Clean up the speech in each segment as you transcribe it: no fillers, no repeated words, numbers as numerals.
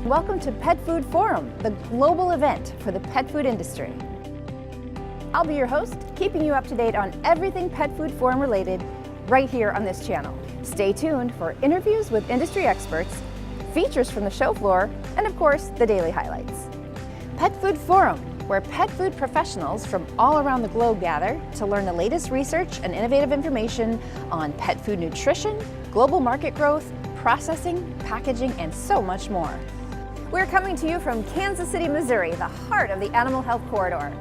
Welcome to Pet Food Forum, the global event for the pet food industry. I'll be your host, keeping you up to date on everything Pet Food Forum related right here on this channel. Stay tuned for interviews with industry experts, features from the show floor, and of course, the daily highlights. Pet Food Forum, where pet food professionals from all around the globe gather to learn the latest research and innovative information on pet food nutrition, global market growth, processing, packaging, and so much more. We're coming to you from Kansas City, Missouri, the heart of the animal health corridor.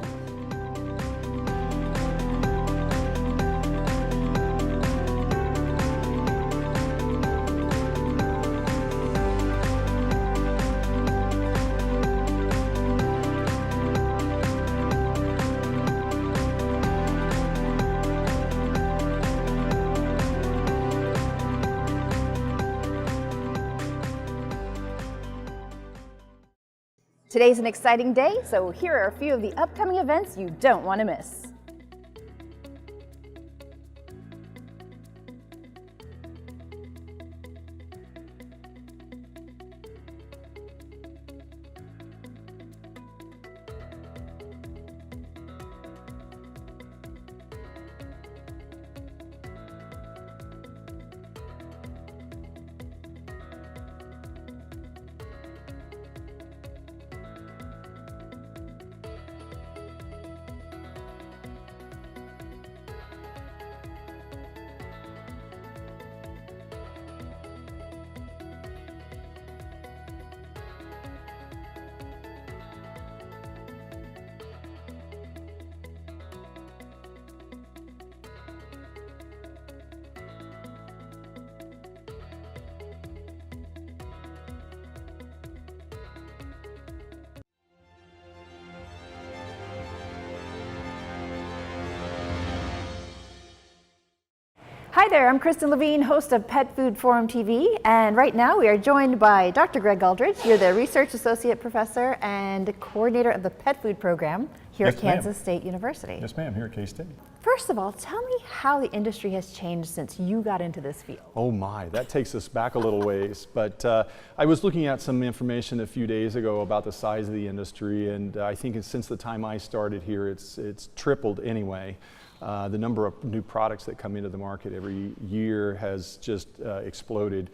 Today's an exciting day, so here are a few of the upcoming events you don't want to miss. Hi there, I'm Kristen Levine, host of Pet Food Forum TV, and right now we are joined by Dr. Greg Aldridge. You're the Research Associate Professor and Coordinator of the Pet Food Program here at Kansas State University. Yes, ma'am, here at K-State. First of all, tell me how the industry has changed since you got into this field. Oh my, that takes us back a little ways, but I was looking at some information a few days ago about the size of the industry, and I think since the time I started here, it's tripled anyway. The number of new products that come into the market every year has just exploded.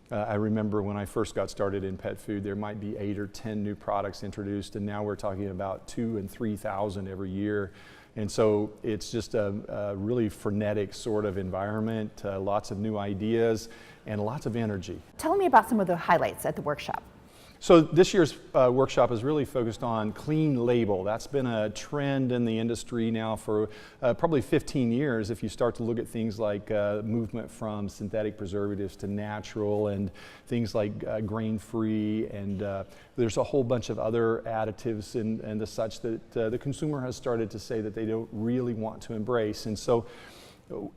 I remember when I first got started in pet food, there might be 8 or 10 new products introduced, and now we're talking about 2,000 and 3,000 every year. And so it's just a really frenetic sort of environment, lots of new ideas, and lots of energy. Tell me about some of the highlights at the workshop. So this year's workshop is really focused on clean label. That's been a trend in the industry now for probably 15 years if you start to look at things like movement from synthetic preservatives to natural and things like grain-free, and there's a whole bunch of other additives and the such that the consumer has started to say that they don't really want to embrace. And so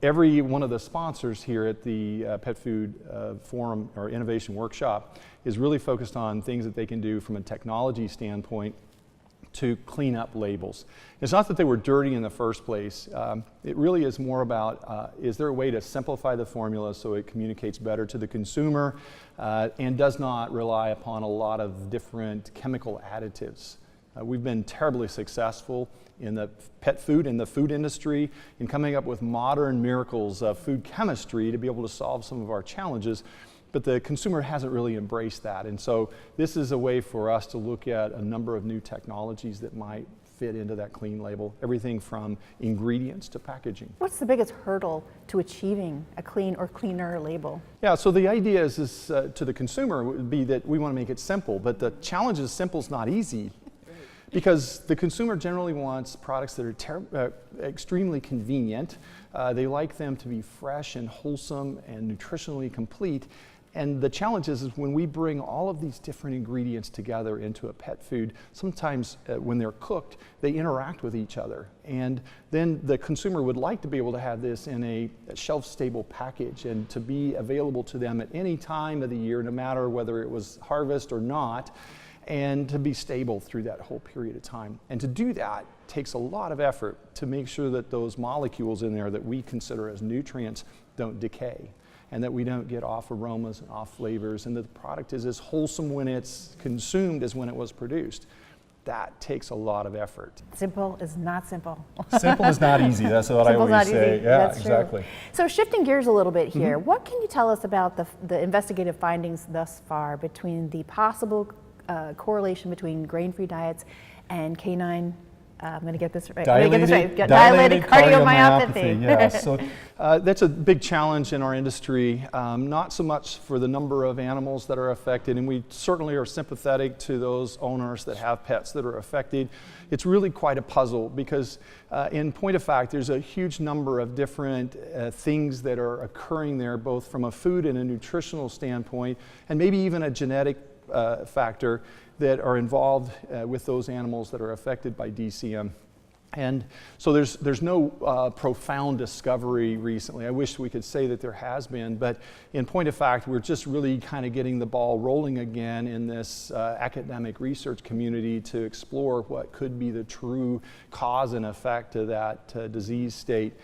every one of the sponsors here at the Pet Food Forum or Innovation Workshop is really focused on things that they can do from a technology standpoint to clean up labels. It's not that they were dirty in the first place. It really is more about, is there a way to simplify the formula so it communicates better to the consumer and does not rely upon a lot of different chemical additives. We've been terribly successful in the pet food and the food industry in coming up with modern miracles of food chemistry to be able to solve some of our challenges, but the consumer hasn't really embraced that. And so this is a way for us to look at a number of new technologies that might fit into that clean label, everything from ingredients to packaging. What's the biggest hurdle to achieving a clean or cleaner label? Yeah, so the idea is to the consumer would be that we want to make it simple, but the challenge is simple is not easy. Because the consumer generally wants products that are extremely convenient. They like them to be fresh and wholesome and nutritionally complete. And the challenge is when we bring all of these different ingredients together into a pet food, sometimes when they're cooked, they interact with each other. And then the consumer would like to be able to have this in a shelf-stable package and to be available to them at any time of the year, no matter whether it was harvest or not, and to be stable through that whole period of time. And to do that takes a lot of effort to make sure that those molecules in there that we consider as nutrients don't decay. and that we don't get off aromas and off flavors, and that the product is as wholesome when it's consumed as when it was produced. That takes a lot of effort. Simple is not simple. Simple is not easy. That's what I always say. Yeah, That's exactly. True. So shifting gears a little bit here, what can you tell us about the investigative findings thus far between the possible correlation between grain-free diets and canine, I'm going to get this right. Dilated cardiomyopathy. Yes. So that's a big challenge in our industry, not so much for the number of animals that are affected, and we certainly are sympathetic to those owners that have pets that are affected. It's really quite a puzzle because in point of fact, there's a huge number of different things that are occurring there, both from a food and a nutritional standpoint, and maybe even a genetic factor that are involved with those animals that are affected by DCM. And so there's no profound discovery recently. I wish we could say that there has been, but in point of fact, we're just really kind of getting the ball rolling again in this academic research community to explore what could be the true cause and effect of that disease state.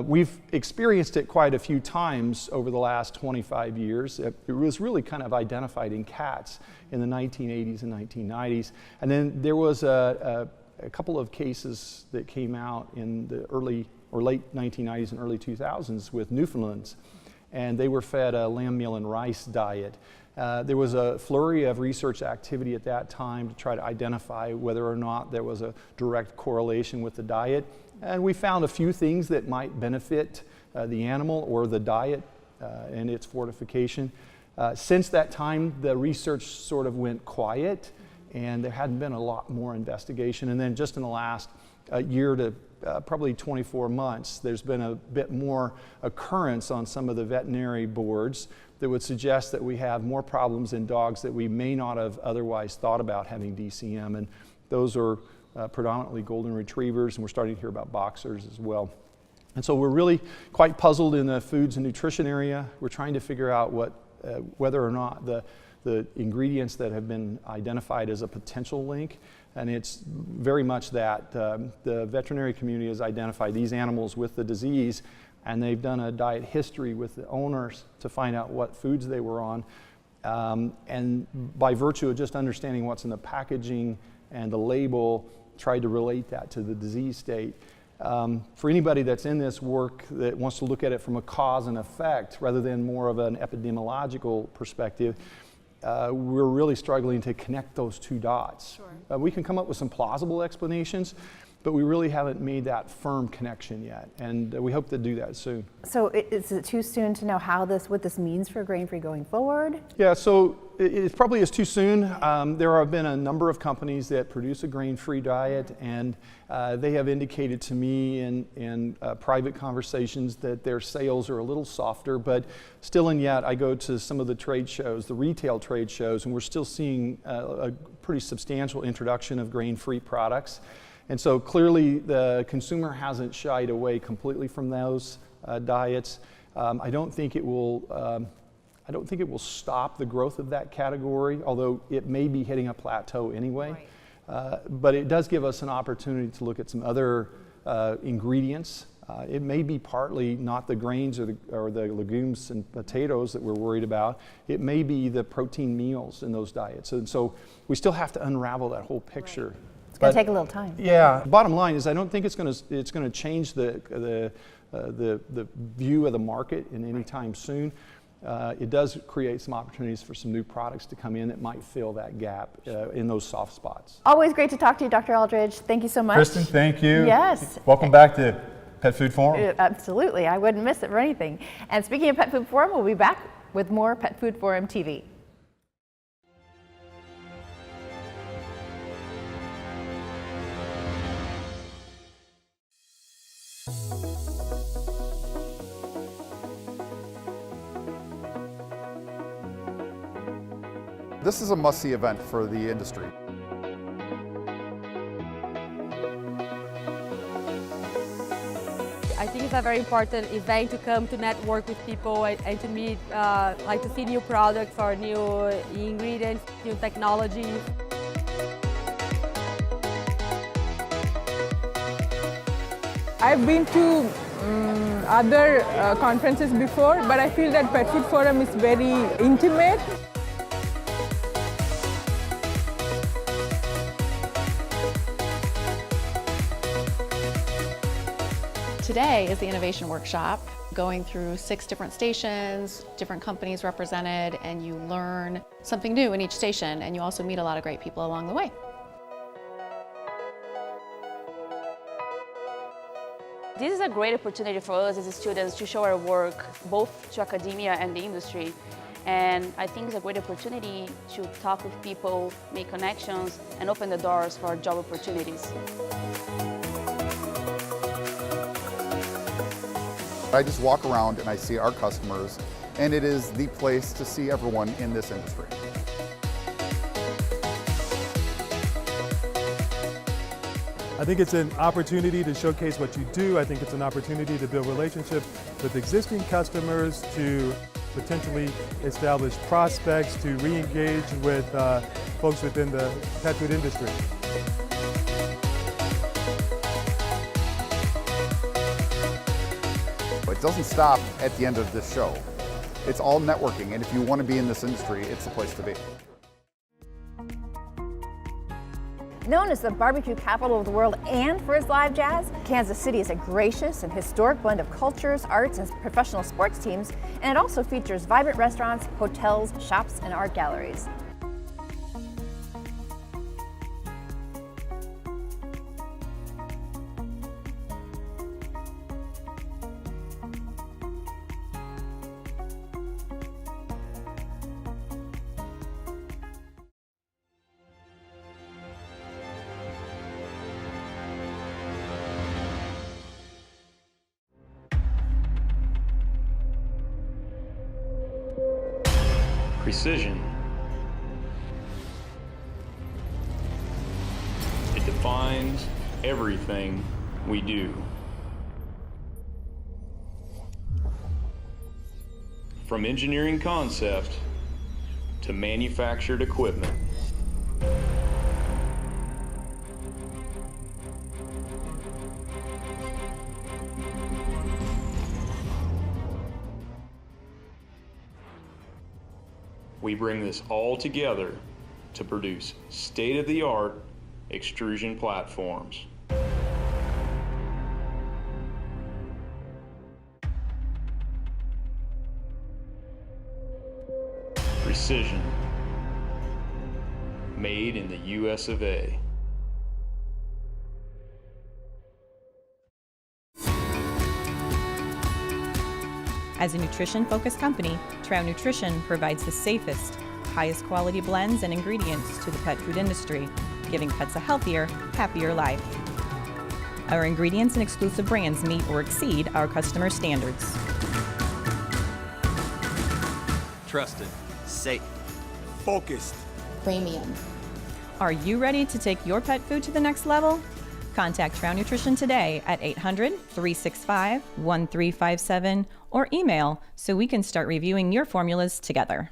We've experienced it quite a few times over the last 25 years. It was really kind of identified in cats in the 1980s and 1990s. And then there was a couple of cases that came out in the early or late 1990s and early 2000s with Newfoundlands. And they were fed a lamb meal and rice diet. There was a flurry of research activity at that time to try to identify whether or not there was a direct correlation with the diet. And we found a few things that might benefit the animal or the diet and its fortification. Since that time, the research sort of went quiet, and there hadn't been a lot more investigation. And then just in the last year to probably 24 months, there's been a bit more occurrence on some of the veterinary boards that would suggest that we have more problems in dogs that we may not have otherwise thought about having DCM. And those are predominantly golden retrievers, and we're starting to hear about boxers as well. And so we're really quite puzzled in the foods and nutrition area. We're trying to figure out whether or not the ingredients that have been identified as a potential link, and it's very much that the veterinary community has identified these animals with the disease, and they've done a diet history with the owners to find out what foods they were on, and by virtue of just understanding what's in the packaging and the label, tried to relate that to the disease state. For anybody that's in this work that wants to look at it from a cause and effect rather than more of an epidemiological perspective, we're really struggling to connect those two dots. Sure. We can come up with some plausible explanations, but we really haven't made that firm connection yet, and we hope to do that soon. So is it too soon to know what this means for grain-free going forward? Yeah, so it probably is too soon. There have been a number of companies that produce a grain-free diet, and they have indicated to me in private conversations that their sales are a little softer, but still and yet I go to some of the trade shows, the retail trade shows, and we're still seeing a pretty substantial introduction of grain-free products. And so clearly the consumer hasn't shied away completely from those diets. I don't think it will stop the growth of that category, although it may be hitting a plateau anyway. Right. But it does give us an opportunity to look at some other ingredients. It may be partly not the grains or the legumes and potatoes that we're worried about. It may be the protein meals in those diets. And so we still have to unravel that whole picture. Right. It's going to take a little time. Yeah. Bottom line is, I don't think it's going to change the view of the market in any time soon. It does create some opportunities for some new products to come in that might fill that gap in those soft spots. Always great to talk to you, Dr. Aldridge. Thank you so much. Kristen, thank you. Yes. Welcome back to Pet Food Forum. Absolutely. I wouldn't miss it for anything. And speaking of Pet Food Forum, we'll be back with more Pet Food Forum TV. This is a must-see event for the industry. I think it's a very important event to come to network with people and to meet, like to see new products or new ingredients, new technologies. I've been to other conferences before, but I feel that Pet Food Forum is very intimate. Today is the Innovation Workshop, going through 6 different stations, different companies represented, and you learn something new in each station, and you also meet a lot of great people along the way. This is a great opportunity for us as students to show our work both to academia and the industry. And I think it's a great opportunity to talk with people, make connections, and open the doors for job opportunities. I just walk around and I see our customers, and it is the place to see everyone in this industry. I think it's an opportunity to showcase what you do. I think it's an opportunity to build relationships with existing customers, to potentially establish prospects, to re-engage with folks within the pet food industry. It doesn't stop at the end of this show. It's all networking, and if you want to be in this industry, it's the place to be. Known as the barbecue capital of the world and for its live jazz, Kansas City is a gracious and historic blend of cultures, arts, and professional sports teams, and it also features vibrant restaurants, hotels, shops, and art galleries. Precision. It defines everything we do. From engineering concept to manufactured equipment. We bring this all together to produce state-of-the-art extrusion platforms. Precision, made in the US of A. As a nutrition-focused company, Trow Nutrition provides the safest, highest quality blends and ingredients to the pet food industry, giving pets a healthier, happier life. Our ingredients and exclusive brands meet or exceed our customer standards. Trusted, safe, focused, Premium. Are you ready to take your pet food to the next level? Contact Trow Nutrition today at 800-365-1357 or email so we can start reviewing your formulas together.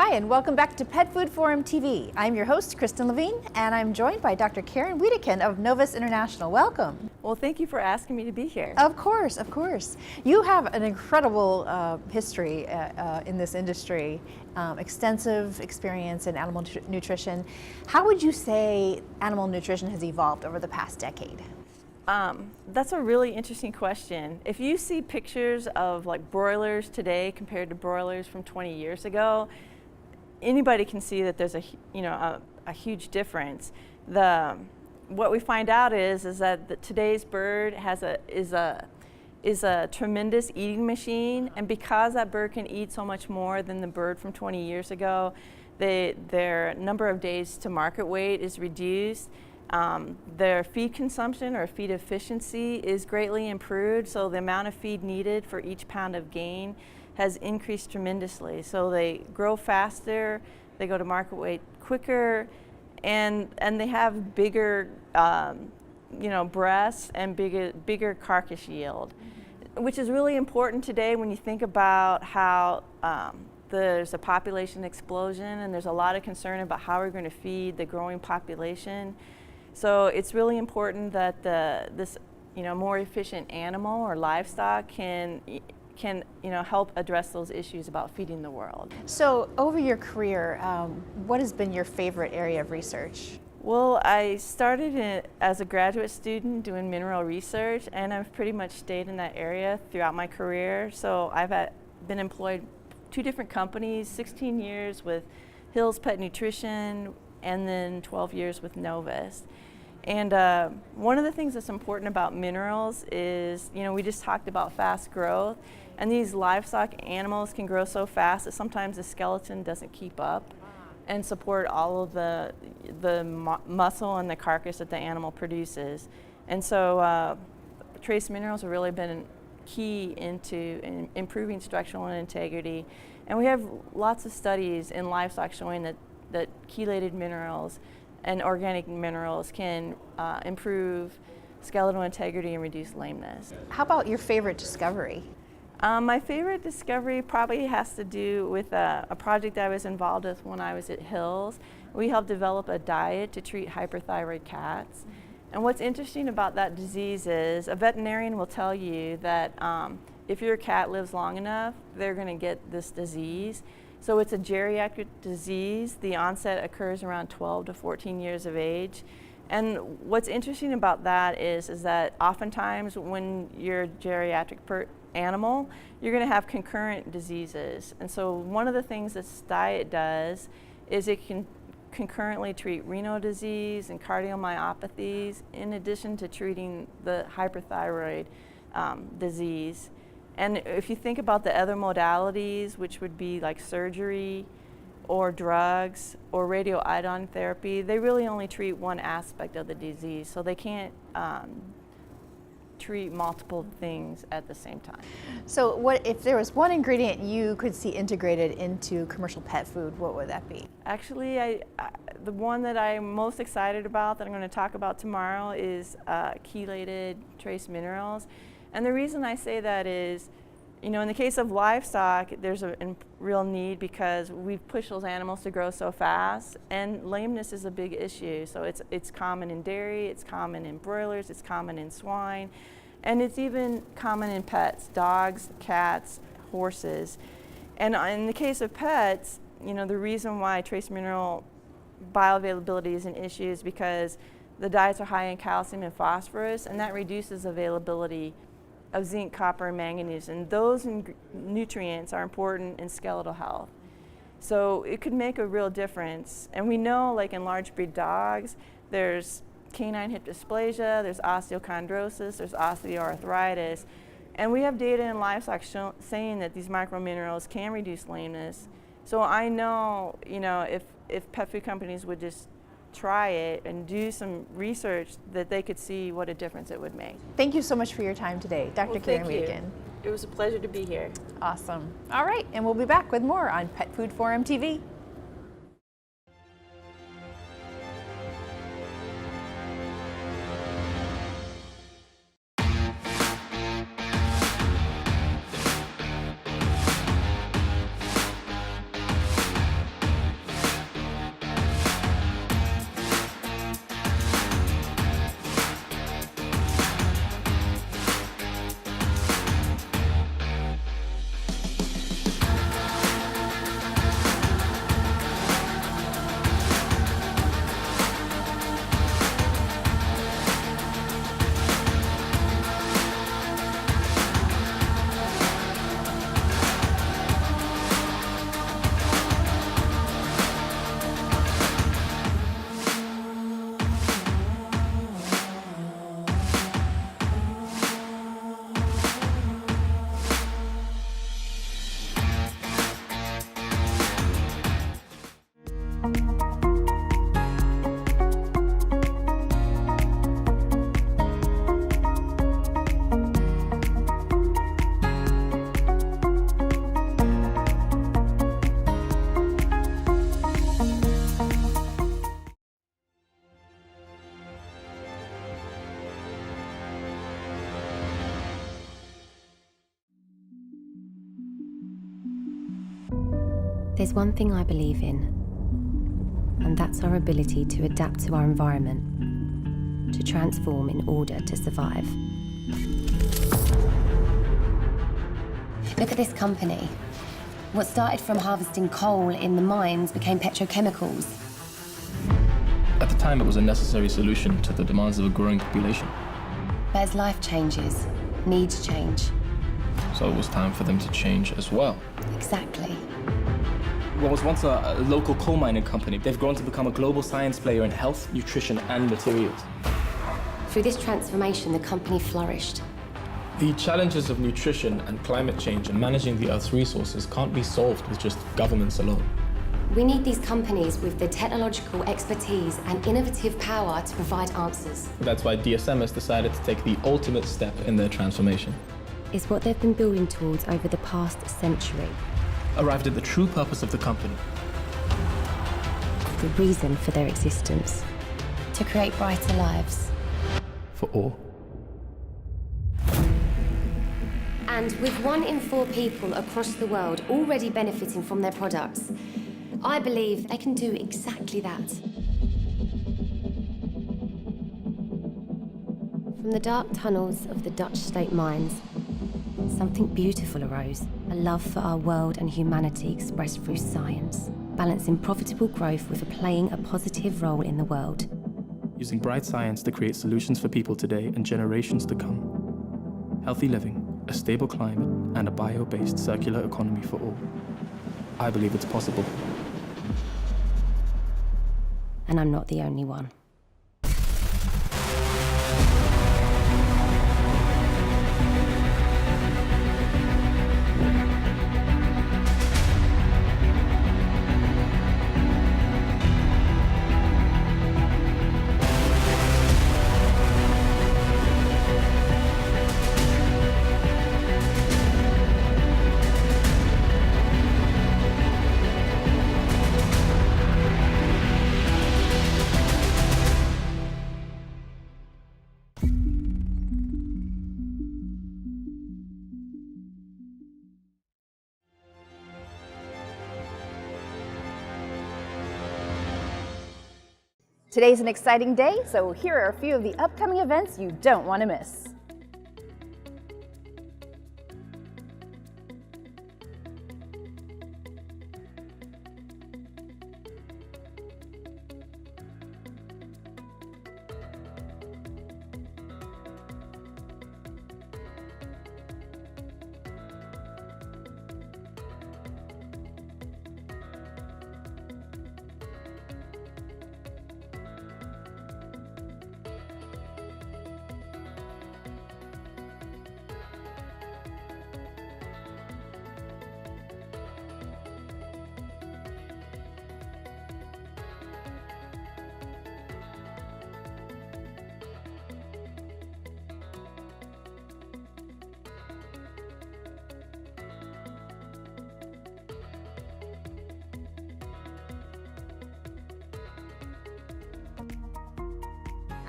Hi, and welcome back to Pet Food Forum TV. I'm your host, Kristen Levine, and I'm joined by Dr. Karen Wiedekind of Novus International. Welcome. Well, thank you for asking me to be here. Of course, of course. You have an incredible history in this industry, extensive experience in animal nutrition. How would you say animal nutrition has evolved over the past decade? That's a really interesting question. If you see pictures of like broilers today compared to broilers from 20 years ago, anybody can see that there's a huge difference. What we find out is that today's bird is a tremendous eating machine, and because that bird can eat so much more than the bird from 20 years ago, their number of days to market weight is reduced. Their feed consumption or feed efficiency is greatly improved, so the amount of feed needed for each pound of gain has increased tremendously. So they grow faster, they go to market weight quicker, and they have bigger breasts and bigger carcass yield, which is really important today when you think about how there's a population explosion and there's a lot of concern about how we're going to feed the growing population. So it's really important that this more efficient animal or livestock can help address those issues about feeding the world. So over your career, what has been your favorite area of research? Well, I started as a graduate student doing mineral research, and I've pretty much stayed in that area throughout my career. So I've been employed 2 different companies, 16 years with Hill's Pet Nutrition, and then 12 years with Novus. And one of the things that's important about minerals is, we just talked about fast growth, and these livestock animals can grow so fast that sometimes the skeleton doesn't keep up and support all of the muscle and the carcass that the animal produces. And so trace minerals have really been key into improving structural integrity. And we have lots of studies in livestock showing that chelated minerals and organic minerals can improve skeletal integrity and reduce lameness. How about your favorite discovery? My favorite discovery probably has to do with a project I was involved with when I was at Hills. We helped develop a diet to treat hyperthyroid cats. And what's interesting about that disease is a veterinarian will tell you that if your cat lives long enough, they're going to get this disease. So it's a geriatric disease. The onset occurs around 12 to 14 years of age. And what's interesting about that is that oftentimes when you're a geriatric animal, you're going to have concurrent diseases. And so one of the things this diet does is it can concurrently treat renal disease and cardiomyopathies in addition to treating the hyperthyroid disease. And if you think about the other modalities, which would be like surgery or drugs or radioiodine therapy, they really only treat one aspect of the disease, so they can't treat multiple things at the same time. So what if there was one ingredient you could see integrated into commercial pet food, what would that be? Actually, the one that I'm most excited about that I'm going to talk about tomorrow is chelated trace minerals. And the reason I say that is, in the case of livestock, there's a real need because we've pushed those animals to grow so fast, and lameness is a big issue. So it's common in dairy, it's common in broilers, it's common in swine, and it's even common in pets, dogs, cats, horses. And in the case of pets, the reason why trace mineral bioavailability is an issue is because the diets are high in calcium and phosphorus, and that reduces availability of zinc, copper, and manganese, and those nutrients are important in skeletal health. So it could make a real difference. And we know, like in large breed dogs, there's canine hip dysplasia, there's osteochondrosis, there's osteoarthritis, and we have data in livestock saying that these microminerals can reduce lameness. So I know, if pet food companies would just try it and do some research, that they could see what a difference it would make. Thank you so much for your time today, Dr. Karen Wiedekind. It was a pleasure to be here. Awesome. All right, and we'll be back with more on Pet Food Forum TV. There's one thing I believe in, and that's our ability to adapt to our environment, to transform in order to survive. Look at this company. What started from harvesting coal in the mines became petrochemicals. At the time, it was a necessary solution to the demands of a growing population. But as life changes, needs change. So it was time for them to change as well. Exactly. What was once a local coal mining company, they've grown to become a global science player in health, nutrition, and materials. Through this transformation, the company flourished. The challenges of nutrition and climate change and managing the Earth's resources can't be solved with just governments alone. We need these companies with the technological expertise and innovative power to provide answers. That's why DSM has decided to take the ultimate step in their transformation. It's what they've been building towards over the past century. Arrived at the true purpose of the company. The reason for their existence. To create brighter lives. For all. And with 1 in 4 people across the world already benefiting from their products, I believe they can do exactly that. From the dark tunnels of the Dutch state mines, something beautiful arose, a love for our world and humanity expressed through science, balancing profitable growth with playing a positive role in the world. Using bright science to create solutions for people today and generations to come. Healthy living, a stable climate, and a bio-based circular economy for all. I believe it's possible. And I'm not the only one. Today's an exciting day, so here are a few of the upcoming events you don't want to miss.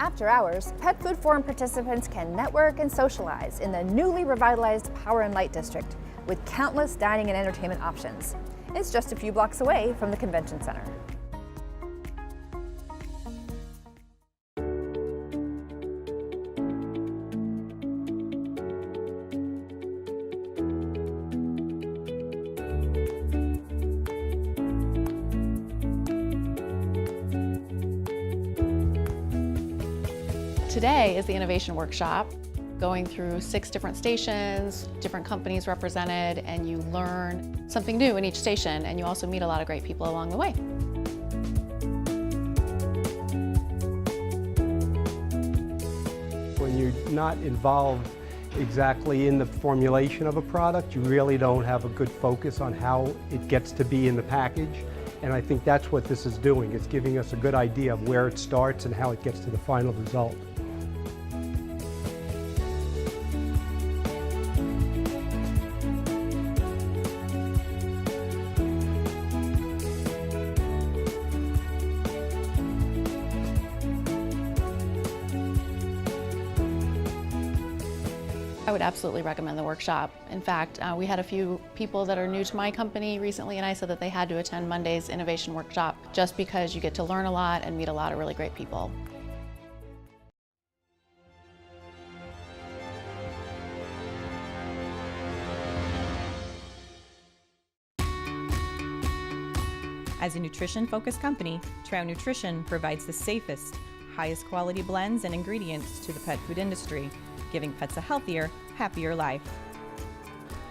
After hours, Petfood Forum participants can network and socialize in the newly revitalized Power and Light District with countless dining and entertainment options. It's just a few blocks away from the convention center. Today is the Innovation Workshop, going through 6 different stations, different companies represented, and you learn something new in each station, and you also meet a lot of great people along the way. When you're not involved exactly in the formulation of a product, you really don't have a good focus on how it gets to be in the package. And I think that's what this is doing. It's giving us a good idea of where it starts and how it gets to the final result. I would absolutely recommend the workshop. In fact, we had a few people that are new to my company recently, and I said that they had to attend Monday's Innovation Workshop just because you get to learn a lot and meet a lot of really great people. As a nutrition-focused company, Trout Nutrition provides the safest, highest quality blends and ingredients to the pet food industry, giving pets a healthier, happier life.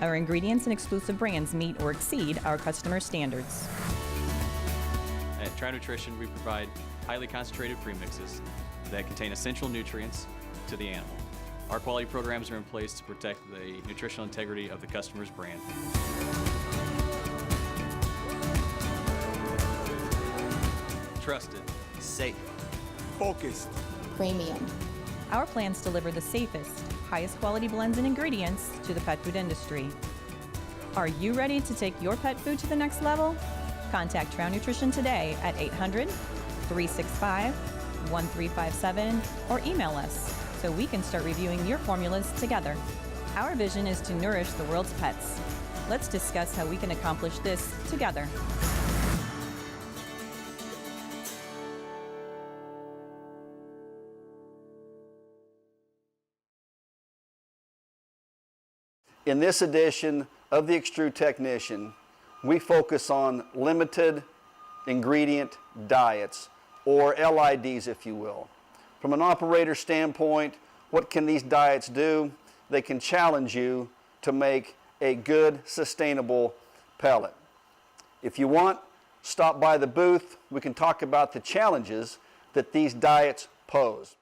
Our ingredients and exclusive brands meet or exceed our customer standards. At Trout Nutrition, we provide highly concentrated premixes that contain essential nutrients to the animal. Our quality programs are in place to protect the nutritional integrity of the customer's brand. Trusted, safe, focused, premium. Our plans deliver the safest, highest quality blends and ingredients to the pet food industry. Are you ready to take your pet food to the next level? Contact Trout Nutrition today at 800-365-1357 or email us so we can start reviewing your formulas together. Our vision is to nourish the world's pets. Let's discuss how we can accomplish this together. In this edition of the Extrude Technician, we focus on limited ingredient diets, or LIDs if you will. From an operator standpoint, what can these diets do? They can challenge you to make a good, sustainable pellet. If you want, stop by the booth. We can talk about the challenges that these diets pose.